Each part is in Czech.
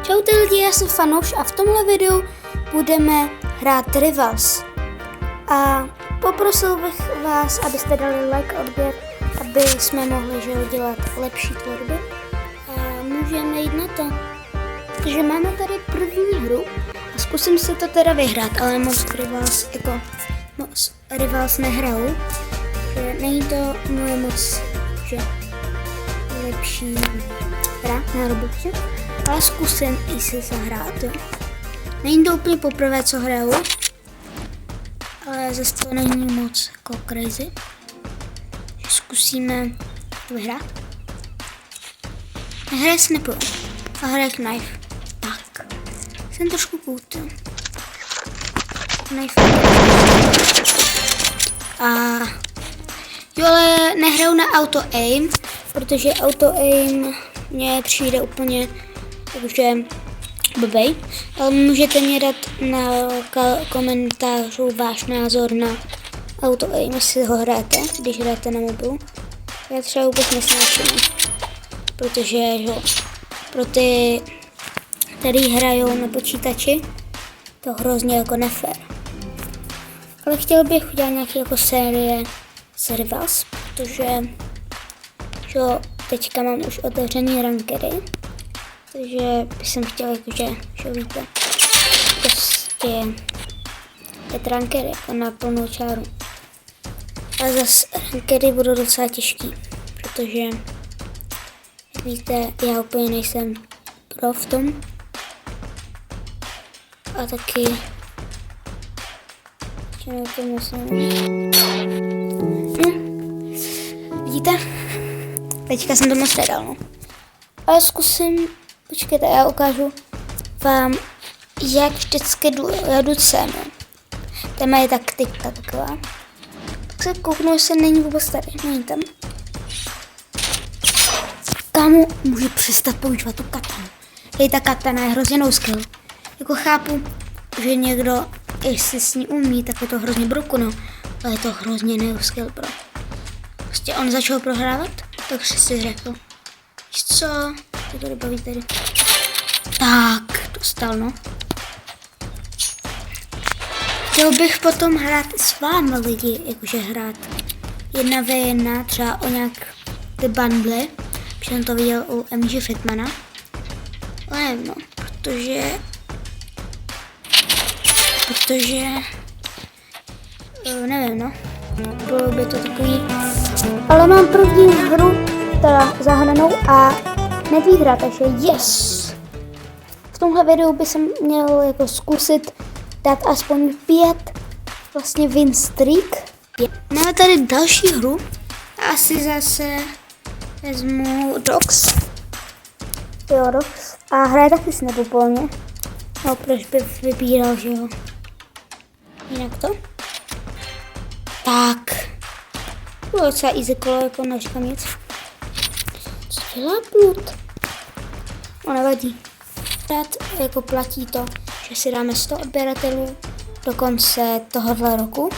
Čaute lidi, já jsem Fanuš a v tomhle videu budeme hrát Rivals. A poprosil bych vás, abyste dali like, odběr, aby jsme mohli dělat lepší tvorby. A můžeme jít na to. Takže máme tady první hru a zkusím si to teda vyhrát, ale moc Rivals nehraju. Že není to moje moc lepší hra na Robloxu, ale zkusím i si zahrát. Není to úplně poprvé, co hraju, ale zase to není moc jako crazy. Zkusíme vyhrát. Hraje Snipper a hraje Knife. Tak, jsem trošku kout. Knife. A jo, ale nehraju na auto aim, protože auto aim mně přijde úplně jakože blbej, ale můžete mě dát na komentářů váš názor na auto aim, jestli ho hrajete, když hrajete na mobilu. Já třeba vůbec nesnáším, protože pro ty, který hrajou na počítači, to hrozně jako nefér. Ale chtěl bych udělat nějaké jako série Rivals, protože teďka mám už otevřený rankery, takže bych chtěl jakože, že víte, prostě jet rankery jako na plnou čáru. Ale zase rankery budou docela těžký, protože jak víte, já úplně nejsem pro v tom. A taky to musím. Vidíte? Teďka jsem to moc nedal, no. Ale zkusím, počkejte, já ukážu vám, jak vždycky jdu sem. To je moje taktika taková. Tak se kouknu, jestli není vůbec tady, není tam. Kámo, můžu přestat používat tu katanu. Hej, ta katana je hrozně no skill. Jako chápu, že někdo, jestli s ní umí, tak je to hrozně broku, no. Ale je to hrozně no skill, bro. Prostě on začal prohrávat, takže si řekl, víš co, je to dobaví tady. Tak, dostal, no. Chtěl bych potom hrát s vámi lidi, jakože hrát 1v1, třeba o nějak ty bundly, protože jsem to viděl u MG Fitmana. Ale nevím, no, protože nevím, no, bylo by to takový. Ale mám první hru teda zahranou a nevyhrát, takže yes! V tomhle videu by jsem měl jako zkusit dát aspoň 5 vlastně win streak. Máme tady další hru a asi zase vezmu Dogs. Jo, Dogs. A hraje taky Snap úplně. No, proč by vybíral, že jo? Jinak to. Tak. Bylo docela easy kolo, jako neříkám nic. Co dělá Blut? Nevadí. Rád jako platí to, že si dáme 100 odběratelů do konce tohohle roku.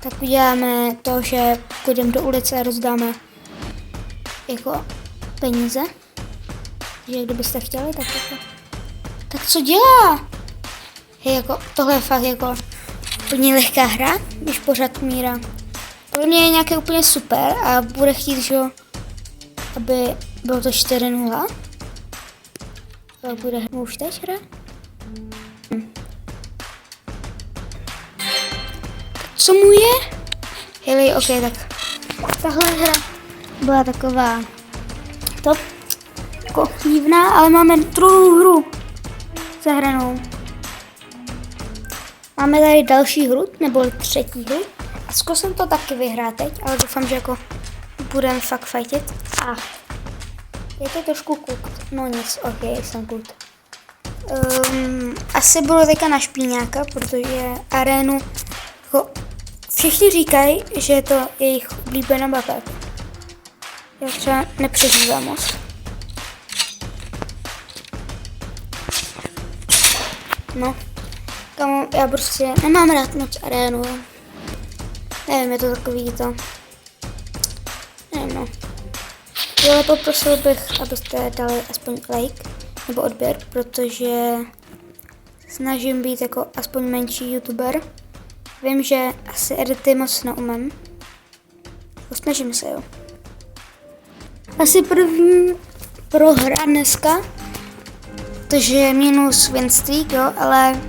Tak uděláme to, že půjdeme do ulice a rozdáme jako peníze. Takže kdybyste chtěli, tak jako. Tak co dělá? Hej, jako tohle je fakt jako úplně lehká hra, když pořád umírá. Podle mě je nějaké úplně super a bude chtít, že aby bylo to 4-0. Tak bude už teď hra. Co mu je? Hej, ok, tak tahle hra byla taková top, jako divná, ale máme druhou hru zahranou. Máme tady další hru, nebo třetí hru. A zkusím to taky vyhrát teď, ale doufám, že jako budeme fakt fightit. A je to trošku kult. No nic, ok, jsem kult. Asi budu teďka na špíňáka, protože arénu, jako všichni říkají, že je to jejich oblíbená mapa. Já třeba nepřežívám moc. No, kamo, já prostě nemám rád moc arénu. Nevím, je to takový to. Nevím, no. Jo, poprosil bych, abyste dali aspoň like nebo odběr, protože snažím být jako aspoň menší youtuber. Vím, že asi edity moc neumím. Snažím se, jo. Asi první prohra dneska, takže je minus win streak, jo, ale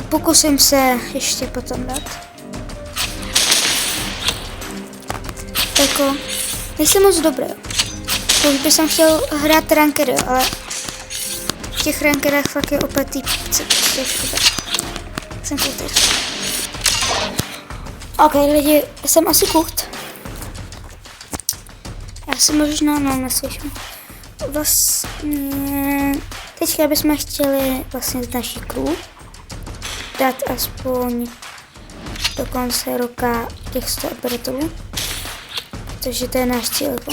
pokusím se ještě potom dát. Jako, nejsem moc dobrý, jo. Už bych chtěl hrát rankery, jo, ale v těch rankerech fakt je opět týpci, prostě škoda. Jsem teď. Ok, lidi, jsem asi kucht. Já si možná neslyším. Vlastně, teďka bychom chtěli vlastně z naší crew dát aspoň do konce roka těch 100 odběratelů. Takže to je náš cíl. Jako.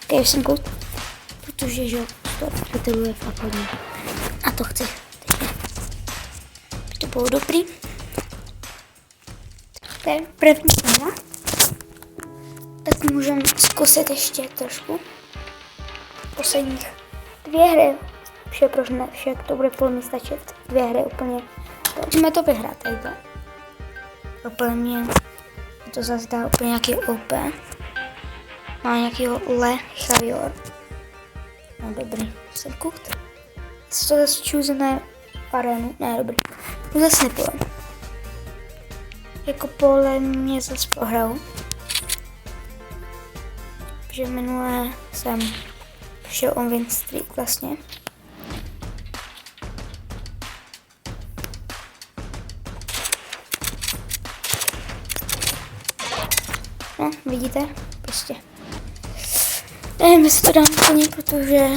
Ok, jsem kucht. Protože, že 100 odběratelů je fakt hodně. A to chci. To bylo dobrý. To je první hra. Tak můžeme zkusit ještě trošku. Posledních 2 hry. Vše proč ne, však to bude podle mě stačit. 2 hry úplně. Můžeme to vyhrát tady to. Úplně mě to zase dá úplně nějaký OP. Má nějakýho Le Chavior. No dobrý, jsem kucht. Jestli to zase čůzené arénu, ne dobrý. To zase nepůjde. Jako podle mě zase prohrál. Že minule jsem šel on win streak vlastně. No, vidíte? Prostě. Nevím, jestli to dám úplně, protože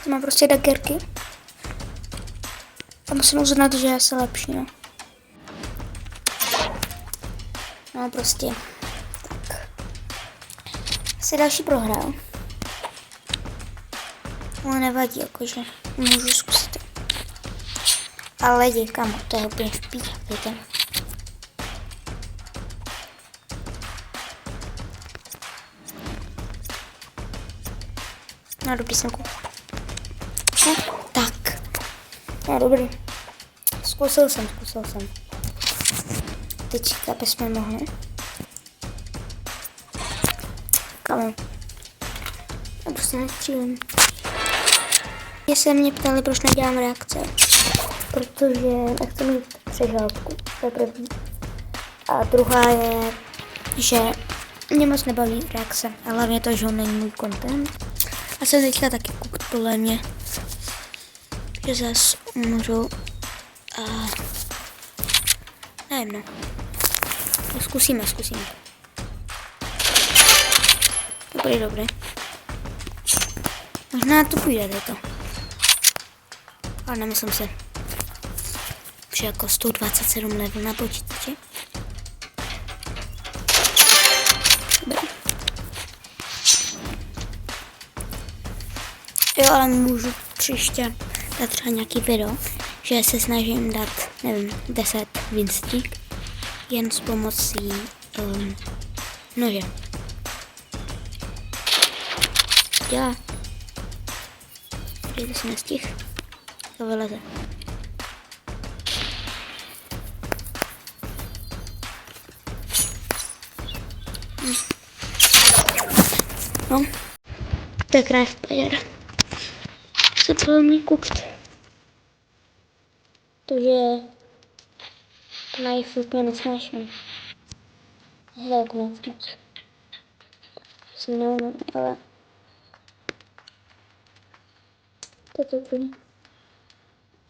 mám prostě daggerky. A musím uznat, že je se lepší, no. No prostě. Tak. Asi další prohrál. Ale nevadí, jakože můžu zkusit. Ale lidi, kamo, to je úplně v píči, víte. No dobrý, jsem koupil. No, tak. No dobrý. Zkusil jsem. Teďka bychom mohli. Kamo. Já prostě nestřílím. Mě se mě ptali, proč nedělám reakce. Protože nechci mít přežálku. To je první. A druhá je, že mě moc nebaví reakce. A hlavně to, že on není můj content. A jsem teďka taky koukl podle mě. Že zase můžu. Nevím, no. Zkusíme. Dobrý. Možná to půjde teďka. Ale nemyslím si. Že jako 127 level na počítači. Dobrý. Jo, ale můžu příště dát třeba nějaký video, že se snažím dát, nevím, 10 win streak jen s pomocí nože. Já. Kdyby se nestihl, to vyleze. No, to je Craft Player. Se podle mě kukt. To je knife úplně nesnáším. Hele, knife moc. Jsem neumím, ale to je to úplně.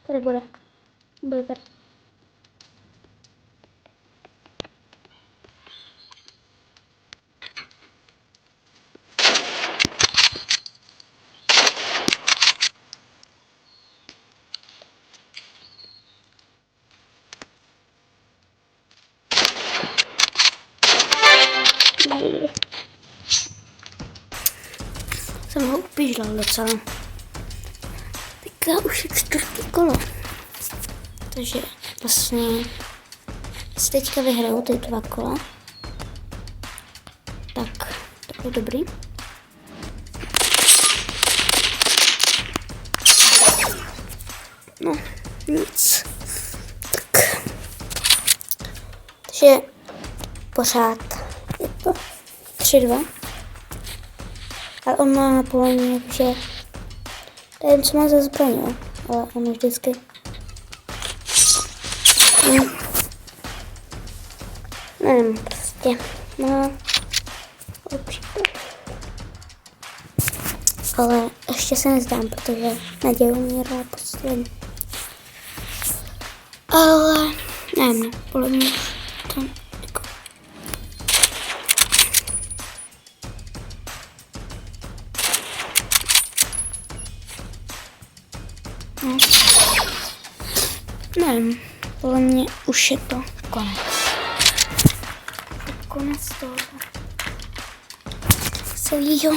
Tady bude. Bude tady. Jsem ho upížlal docela. Teďka už je 4. kolo. Takže vlastně si teďka vyhraju ty 2 kola. Tak, to bylo dobrý. No, nic. Tak. Takže pořád je to 3-2. Ale on má podle mě, že nevím, co má za zbraň, ale on vždycky nevím, prostě má lepší. Ale ještě se nezdám, protože naději umírá poslední. Ale nevím, podle mě to jako... No. Nevím, podle mě už je to konec. Konec toho celýho.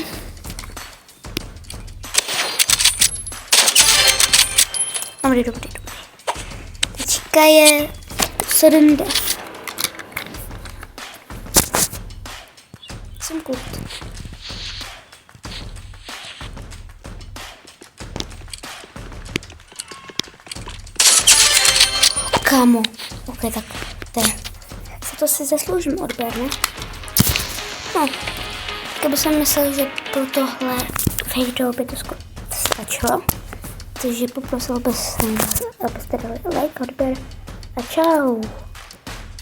Dobrý. Teďka je 7D. Jsem kult. Kámo. Ok, tak to je. Za to si zasloužím odběr, ne? No. Kdyby jsem myslel, že pro tohle video by to stačilo. Takže poprosil bych, abyste dali like, odběr a čau.